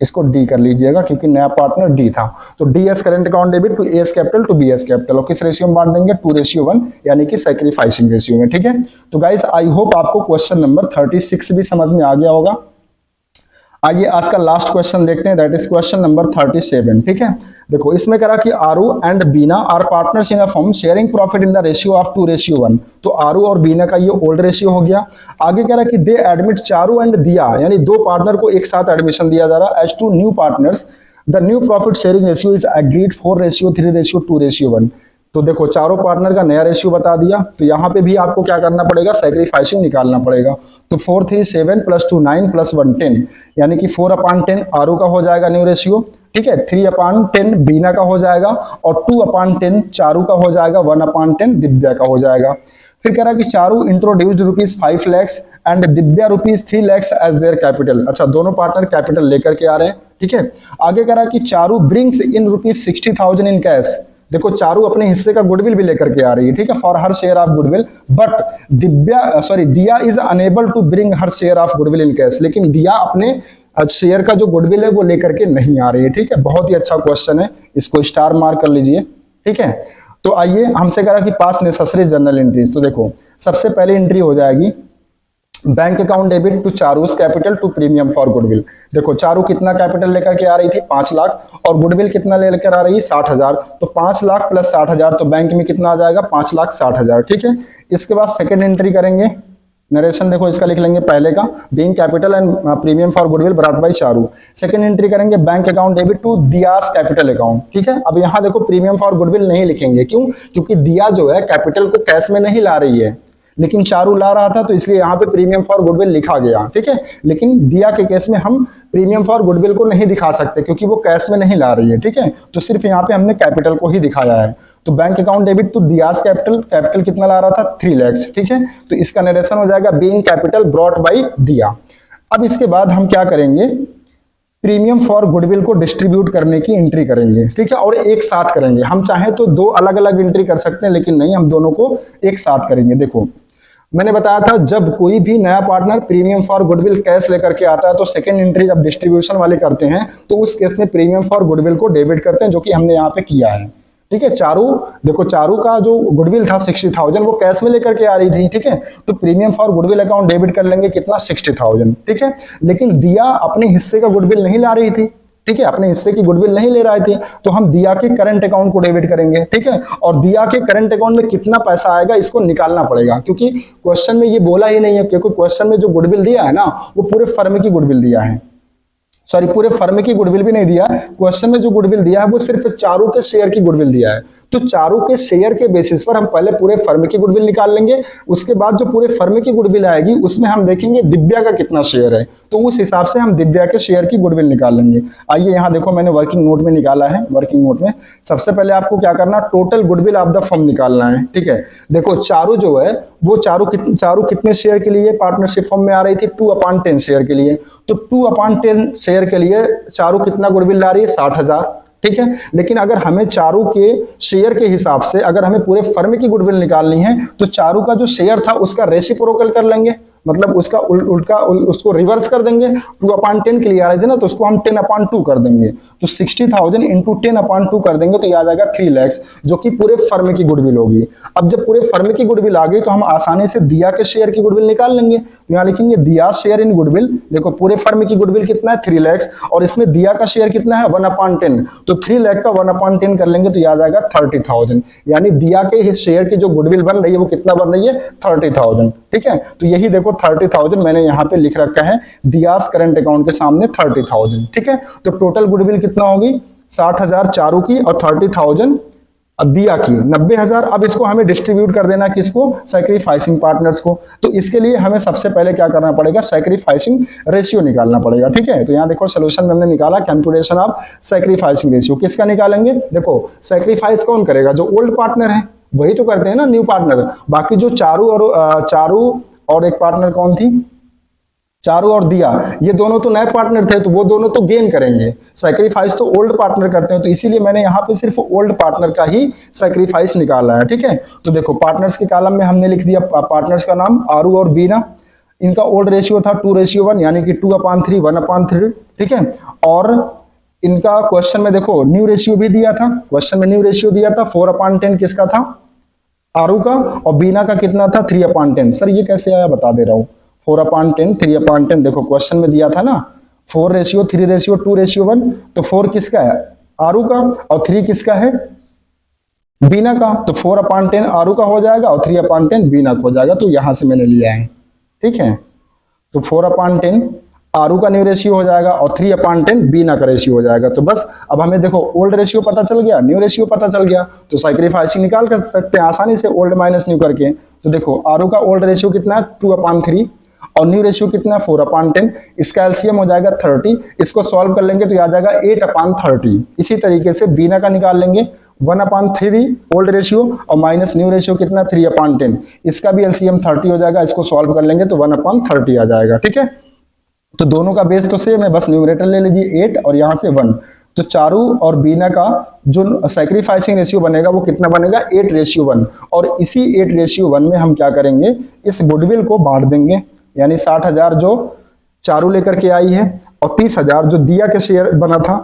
इसको डी कर लीजिएगा क्योंकि नया पार्टनर डी था। तो D S current account debit to S capital to B S capital, और किस रेशियो में बांट देंगे, 2:1, यानी कि सैक्रिफाइसिंग रेशियो में। ठीक है, तो गाइस आई होप आपको क्वेश्चन नंबर 36 भी समझ में आ गया होगा। आइए आज का लास्ट क्वेश्चन देखते हैं, दैट इज क्वेश्चन नंबर 37। ठीक है, देखो इसमें करा कि Aru and Beena are partners in a firm sharing profit in the ratio of 2:1। तो आरू और बीना का ये ओल्ड रेशियो हो गया। आगे कह रहा कि दे एडमिट चारू एंड दिया, यानी दो पार्टनर को एक साथ एडमिशन दिया जा रहा है as to new partners. The new profit sharing ratio is agreed 4:3:2:1। तो देखो चारों पार्टनर का नया रेशियो बता दिया, तो यहाँ पे भी आपको क्या करना पड़ेगा, सैक्रिफाइसिंग निकालना पड़ेगा। तो 4 3 7 + 2 9 + 1 10, यानी कि 4/10 आरू का हो जाएगा न्यू रेशियो। ठीक है, 3/10 बीना का हो जाएगा और 2/10 चारू का हो जाएगा, 1/10 दिव्या का हो जाएगा। फिर कह रहा कि Charu introduced ₹5 lakhs and Divya ₹3 lakhs as their capital. अच्छा, दोनों पार्टनर कैपिटल लेकर के आ रहे हैं। ठीक है, आगे कह रहा कि Charu brings in ₹60,000 in cash. देखो चारू अपने हिस्से का गुडविल भी लेकर के आ रही है। ठीक है, for her share of goodwill, but Diya is unable to bring her share of goodwill in cash. लेकिन दिया अपने शेयर का जो गुडविल है वो लेकर के नहीं आ रही है। ठीक है, बहुत ही अच्छा क्वेश्चन है, इसको स्टार मार्क कर लीजिए। ठीक है, तो आइए हमसे कह रहा कि पास नेसेसरी जर्नल एंट्रीज। तो देखो सबसे पहले एंट्री हो जाएगी bank account debit to Charu's capital to premium for goodwill. देखो चारू कितना कैपिटल लेकर के आ रही थी, 5 लाख, और गुडविल कितना लेकर आ रही है, 60,000। तो 5 लाख प्लस 60,000, तो बैंक में कितना आ जाएगा, 5,60,000। ठीक है, इसके बाद सेकंड एंट्री करेंगे, नरेशन देखो इसका लिख लेंगे पहले का, being capital and premium for goodwill brought by Charu. Second entry करेंगे bank account debit to diyas capital account. ठीक है, अब यहाँ देखो प्रीमियम फॉर गुडविल नहीं लिखेंगे, क्यों, क्योंकि दिया जो है कैपिटल को कैश में नहीं ला रही है, लेकिन चारू ला रहा था, तो इसलिए यहाँ पे प्रीमियम फॉर गुडविल लिखा गया। ठीक है, लेकिन दिया के केस में हम प्रीमियम फॉर गुडविल को नहीं दिखा सकते क्योंकि वो कैश में नहीं ला रही है। ठीक है, तो सिर्फ यहाँ पे हमने कैपिटल को ही दिखाया है। तो bank account debit to diyas capital, capital कितना ला रहा था, 3 lakhs। ठीक है, तो इसका नरेशन हो जाएगा बीइंग कैपिटल ब्रॉट बाय दिया। अब इसके बाद हम क्या करेंगे, प्रीमियम फॉर गुडविल को डिस्ट्रीब्यूट करने की एंट्री करेंगे। ठीक है, और एक साथ करेंगे। हम चाहें तो दो अलग अलग एंट्री कर सकते हैं, लेकिन नहीं, हम दोनों को एक साथ करेंगे। देखो मैंने बताया था जब कोई भी नया partner premium for goodwill cash लेकर के आता है, तो सेकंड एंट्री जब डिस्ट्रीब्यूशन वाले करते हैं तो उस केस में प्रीमियम फॉर गुडविल को डेबिट करते हैं, जो कि हमने यहाँ पे किया है। ठीक है, चारू देखो चारू का जो गुडविल था 60,000 वो कैश में लेकर के आ रही थी। ठीक है, तो premium for goodwill account debit कर लेंगे कितना, 60,000। ठीक है, लेकिन दिया अपने हिस्से का गुडविल नहीं ला रही थी। ठीक है, अपने हिस्से की गुडविल नहीं ले रहे थे, तो हम दिया के करंट अकाउंट को डेबिट करेंगे। ठीक है, और दिया के करंट अकाउंट में कितना पैसा आएगा इसको निकालना पड़ेगा, क्योंकि क्वेश्चन में ये बोला ही नहीं है, क्योंकि क्वेश्चन में जो गुडविल दिया है ना वो पूरे फर्म की गुडविल दिया है, सॉरी पूरे फर्म की गुडविल भी नहीं दिया। क्वेश्चन में जो गुडविल दिया है वो सिर्फ चारू के शेयर की गुडविल दिया है। तो चारू के शेयर के बेसिस पर हम पहले पूरे फर्म की गुडविल निकाल लेंगे, उसके बाद जो पूरे फर्म की गुडविल आएगी उसमें हम देखेंगे दिव्या का कितना शेयर है, तो उस हिसाब से हम दिव्या के शेयर की गुडविल निकाल लेंगे। आइए यहाँ देखो मैंने वर्किंग नोट में निकाला है। वर्किंग नोट में सबसे पहले आपको क्या करना, total goodwill of the firm निकालना है। ठीक है, देखो चारू जो है वो चारू कितने शेयर के लिए पार्टनरशिप फर्म में आ रही थी, 2/10 शेयर के लिए। तो 2/10 शेयर के लिए चारू कितना गुडविल ला रही है, 60,000। ठीक है, लेकिन अगर हमें चारू के शेयर के हिसाब से अगर हमें पूरे फर्म की गुडविल निकालनी है, तो चारू का जो शेयर था उसका रेसिप्रोकल कर लेंगे, मतलब उसका उल्टा उसको रिवर्स कर देंगे। 2/10 के लिए आ रहे थे ना, तो उसको हम 10/2 कर देंगे। तो 60,000 इंटू 10/2 कर देंगे तो ये आ जाएगा 3 lakhs, जो कि पूरे फर्म की गुडविल होगी। अब जब पूरे फर्म की गुडविल आ गई तो हम आसानी से दिया के शेयर की गुडविल निकाल लेंगे। तो यहाँ लिखेंगे दिया शेयर इन गुडविल। देखो पूरे फर्म की गुडविल कितना है, 3 lakhs, और इसमें दिया का शेयर कितना है, 1/10। तो 3 लाख का 1/10 कर लेंगे तो ये आ जाएगा 30,000। यानी दिया के शेयर की जो गुडविल बन रही है वो कितना बन रही है, 30,000। ठीक है, तो यही देखो 30,000 मैंने यहाँ पे लिख रखा है दियास करंट अकाउंट के सामने 30,000। ठीक है, तो टोटल गुडविल कितना होगी, 60,000 चारू की और 30,000 दिया की, 90,000। अब इसको हमें डिस्ट्रीब्यूट कर देना किसको, सैक्रिफाइसिंग पार्टनर्स को। तो इसके लिए हमें सबसे पहले क्या करना पड़ेगा, सैक्रिफाइसिंग रेशियो निकालना पड़ेगा। ठीक है, तो यहाँ देखो सोल्यूशन में हमने निकाला कैलकुलेशन ऑफ सैक्रिफाइसिंग रेशियो। किसका निकालेंगे, देखो सैक्रिफाइस कौन करेगा, जो ओल्ड पार्टनर है वही तो करते हैं ना, न्यू पार्टनर। बाकी जो चारू और एक पार्टनर कौन थी, चारू और दिया, ये दोनों तो नए पार्टनर थे, तो वो दोनों तो गेन करेंगे। सैक्रिफाइस तो ओल्ड पार्टनर करते हैं, तो इसीलिए मैंने यहाँ पे सिर्फ ओल्ड पार्टनर का ही सैक्रिफाइस निकाला है। ठीक है, तो देखो पार्टनर्स के कॉलम में हमने लिख दिया पार्टनर्स का नाम आरू और बीना। इनका ओल्ड रेशियो था 2:1 यानी कि 2/3 1/3, ठीक है। और इनका क्वेश्चन में देखो न्यू रेशियो भी दिया था, क्वेश्चन में न्यू रेशियो दिया था 4/10 किसका था, आरू का, और बीना का कितना था 3/10। सर ये कैसे आया बता दे रहा हूं, 4/10 3/10 देखो क्वेश्चन में दिया था ना, 4:3:2:1, तो 4 किसका है आरू का और 3 किसका है बीना का, तो 4/10 आरू का हो जाएगा और 3/10 बीना का हो जाएगा, तो यहां से मैंने लिया है, ठीक है। तो 4/10 आरू का न्यू रेशियो हो जाएगा और 3/10 बीना का रेशियो हो जाएगा। तो बस अब हमें देखो ओल्ड रेशियो पता चल गया, न्यू रेशियो पता चल गया, तो सैक्रिफाइसिंग निकाल कर सकते हैं आसानी से ओल्ड माइनस न्यू करके। तो देखो आरू का ओल्ड रेशियो कितना है 2/3 और न्यू रेशियो कितना है 4/10, इसका एलसीएम हो जाएगा 30, इसको सॉल्व कर लेंगे तो आ जाएगा 8/30। इसी तरीके से बीना का निकाल लेंगे 1/3 ओल्ड रेशियो और माइनस न्यू रेशियो कितना 3/10, इसका भी एलसीएम 30 हो जाएगा, इसको सॉल्व कर लेंगे तो 1/30 आ जाएगा, ठीक है। तो दोनों का बेस तो सेम है, बस न्यूमरेटर ले लीजिए 8 और यहां से 1। तो चारू और बीना का जो सैक्रिफाइसिंग रेशियो बनेगा वो कितना बनेगा 8:1, और इसी 8:1 में हम क्या करेंगे, इस गुडविल को बांट देंगे, यानी 60,000 जो चारू लेकर के आई है और 30,000 जो दिया के शेयर बना था,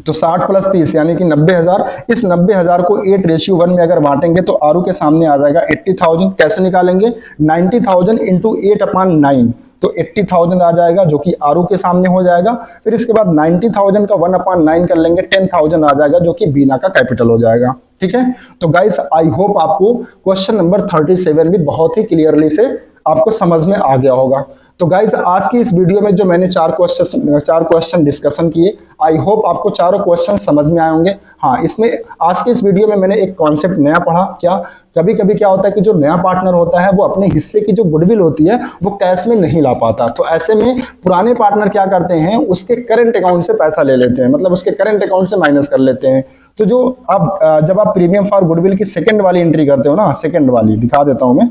तो 60 + 30 यानी कि 90,000। इस 90,000 को 8:1 में अगर बांटेंगे तो आरू के सामने आ जाएगा 80,000। कैसे निकालेंगे 90,000 इंटू 8/9, तो 80,000 आ जाएगा जो कि आरू के सामने हो जाएगा। फिर इसके बाद 90,000 का 1/9 कर लेंगे, 10,000 आ जाएगा जो कि बीना का कैपिटल हो जाएगा, ठीक है। तो गाइस आई होप आपको क्वेश्चन नंबर 37 भी बहुत ही क्लियरली से आपको समझ में आ गया होगा। तो गाइस आज की इस वीडियो में जो मैंने चार क्वेश्चन डिस्कशन किए, आई होप आपको चारों क्वेश्चन समझ में आए होंगे। हाँ, इसमें आज के इस वीडियो में मैंने एक कॉन्सेप्ट नया पढ़ा, क्या कभी कभी क्या होता है कि जो नया पार्टनर होता है वो अपने हिस्से की जो गुडविल होती है वो कैश में नहीं ला पाता, तो ऐसे में पुराने पार्टनर क्या करते हैं उसके करंट अकाउंट से पैसा ले लेते हैं, मतलब उसके करंट अकाउंट से माइनस कर लेते हैं। तो जो अब जब आप प्रीमियम फॉर गुडविल की सेकंड वाली एंट्री करते हो ना, सेकंड वाली दिखा देता हूं मैं,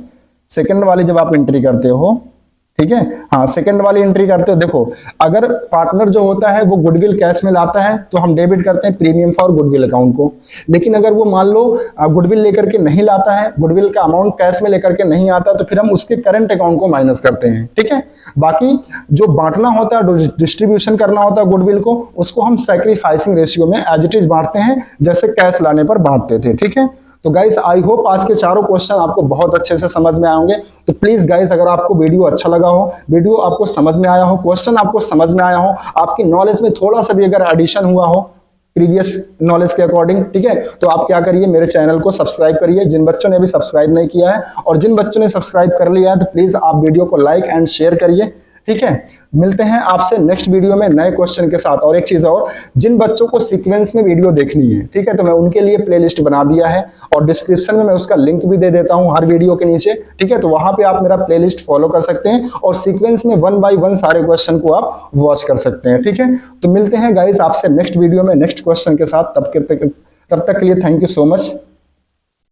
सेकंड वाली जब आप एंट्री करते हो, ठीक है, हाँ सेकंड वाली एंट्री करते हो, देखो अगर पार्टनर जो होता है वो गुडविल कैश में लाता है तो हम डेबिट करते हैं प्रीमियम फॉर गुडविल अकाउंट को। लेकिन अगर वो मान लो गुडविल लेकर के नहीं लाता है, गुडविल का अमाउंट कैश में लेकर के नहीं आता, तो फिर हम उसके करंट अकाउंट को माइनस करते हैं, ठीक है। बाकी जो बांटना होता है, डिस्ट्रीब्यूशन करना होता है गुडविल को, उसको हम सैक्रिफाइसिंग रेशियो में एज इट इज बांटते हैं, जैसे कैश लाने पर बांटते थे, ठीक है। तो गाइस आई होप आज के चारों क्वेश्चन आपको बहुत अच्छे से समझ में आएंगे। तो प्लीज गाइस अगर आपको वीडियो अच्छा लगा हो, वीडियो आपको समझ में आया हो, क्वेश्चन आपको समझ में आया हो, आपकी नॉलेज में थोड़ा सा भी अगर एडिशन हुआ हो प्रीवियस नॉलेज के अकॉर्डिंग, ठीक है, तो आप क्या करिए मेरे चैनल को सब्सक्राइब करिए, जिन बच्चों ने अभी सब्सक्राइब नहीं किया है, और जिन बच्चों ने सब्सक्राइब कर लिया है तो प्लीज आप वीडियो को लाइक एंड शेयर करिए, ठीक है। मिलते हैं आपसे नेक्स्ट वीडियो में नए क्वेश्चन के साथ। और एक चीज और, जिन बच्चों को सीक्वेंस में वीडियो देखनी है, ठीक है, तो मैं उनके लिए प्लेलिस्ट बना दिया है और डिस्क्रिप्शन में मैं उसका लिंक भी दे देता हूं हर वीडियो के नीचे, ठीक है। तो वहां पे आप मेरा प्लेलिस्ट फॉलो कर सकते हैं और सीक्वेंस में 1 बाय 1 सारे क्वेश्चन को आप वॉच कर सकते हैं, ठीक है। तो मिलते हैं गाइस आपसे नेक्स्ट वीडियो में नेक्स्ट क्वेश्चन के साथ, तब तक के लिए थैंक यू सो मच।